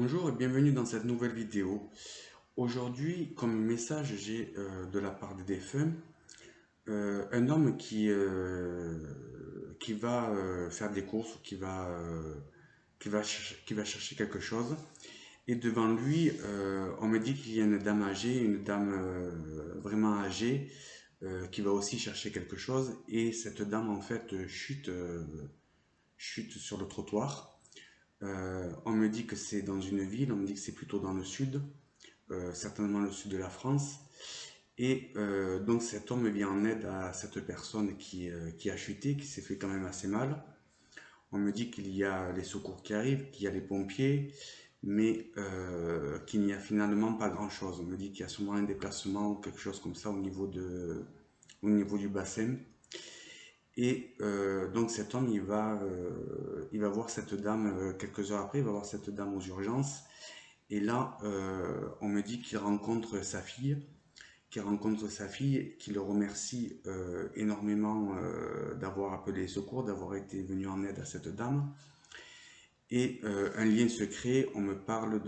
Bonjour et bienvenue dans cette nouvelle vidéo. Aujourd'hui, comme message, j'ai de la part des défunts un homme qui va faire des courses, qui va chercher quelque chose. Et devant lui, on me dit qu'il y a une dame âgée, une dame vraiment âgée, qui va aussi chercher quelque chose. Et cette dame, en fait, chute sur le trottoir. On me dit que c'est dans une ville, on me dit que c'est plutôt dans le sud, certainement le sud de la France. Et donc cet homme vient en aide à cette personne qui a chuté, qui s'est fait quand même assez mal. On me dit qu'il y a les secours qui arrivent, qu'il y a les pompiers, mais qu'il n'y a finalement pas grand-chose. On me dit qu'il y a sûrement un déplacement ou quelque chose comme ça au niveau du bassin. Et donc cet homme, il va voir cette dame quelques heures après, il va voir cette dame aux urgences. Et là, on me dit qu'il rencontre sa fille, qui le remercie énormément d'avoir appelé les secours, d'avoir été venu en aide à cette dame. Et un lien se crée, on me parle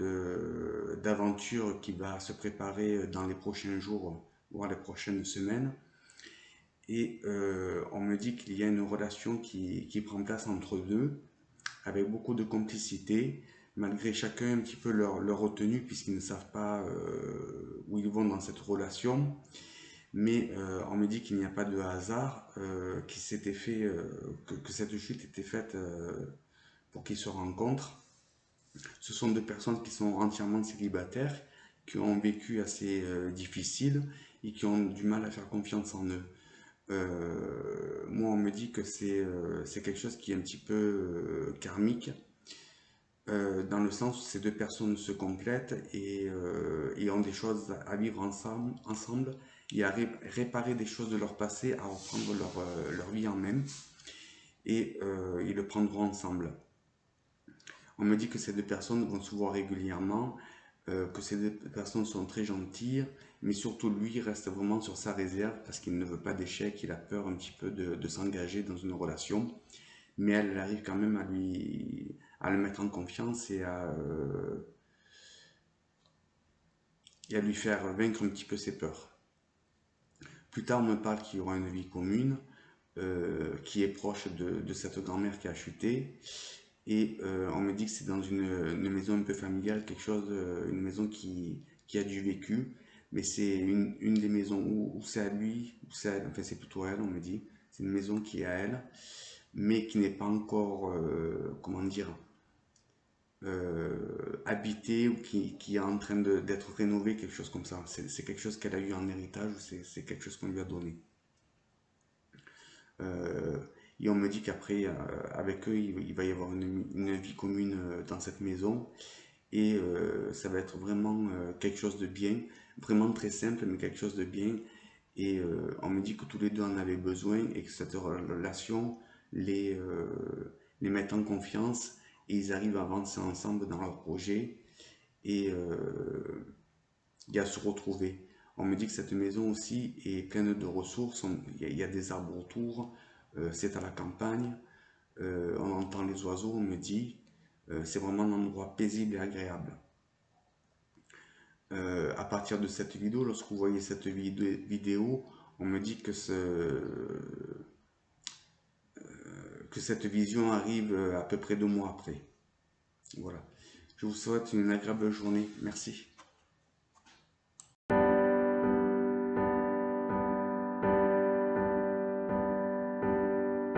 d'aventure qui va se préparer dans les prochains jours, voire les prochaines semaines. Et on me dit qu'il y a une relation qui prend place entre deux, avec beaucoup de complicité, malgré chacun un petit peu leur retenue, puisqu'ils ne savent pas où ils vont dans cette relation. Mais on me dit qu'il n'y a pas de hasard, qui s'était fait, que cette chute était faite pour qu'ils se rencontrent. Ce sont deux personnes qui sont entièrement célibataires, qui ont vécu assez difficile et qui ont du mal à faire confiance en eux. Moi, on me dit que c'est quelque chose qui est un petit peu karmique, dans le sens où ces deux personnes se complètent et ont des choses à vivre ensemble et à réparer des choses de leur passé, à reprendre leur vie en main et ils le prendront ensemble. On me dit que ces deux personnes vont se voir régulièrement, que ces deux personnes sont très gentilles, mais surtout lui reste vraiment sur sa réserve parce qu'il ne veut pas d'échec, il a peur un petit peu de s'engager dans une relation, mais elle arrive quand même à le mettre en confiance et à lui faire vaincre un petit peu ses peurs. Plus tard, on me parle qu'il y aura une vie commune, qui est proche de cette grand-mère qui a chuté. Et on me dit que c'est dans une maison un peu familiale, quelque chose, une maison qui a du vécu. Mais c'est une des maisons où c'est à lui, enfin c'est plutôt à elle, on me dit. C'est une maison qui est à elle, mais qui n'est pas encore, comment dire, habitée ou qui est en train d'être rénovée, quelque chose comme ça. C'est quelque chose qu'elle a eu en héritage ou c'est quelque chose qu'on lui a donné. Euh, et on me dit qu'après, avec eux, il va y avoir une vie commune dans cette maison. Et ça va être vraiment quelque chose de bien, vraiment très simple, mais quelque chose de bien. Et on me dit que tous les deux en avaient besoin et que cette relation les met en confiance et ils arrivent à avancer ensemble dans leur projet et à se retrouver. On me dit que cette maison aussi est pleine de ressources, il y a des arbres autour, c'est à la campagne, on entend les oiseaux, on me dit, c'est vraiment un endroit paisible et agréable. À partir de cette vidéo, lorsque vous voyez cette vidéo, on me dit que cette vision arrive à peu près 2 mois après. Voilà. Je vous souhaite une agréable journée. Merci.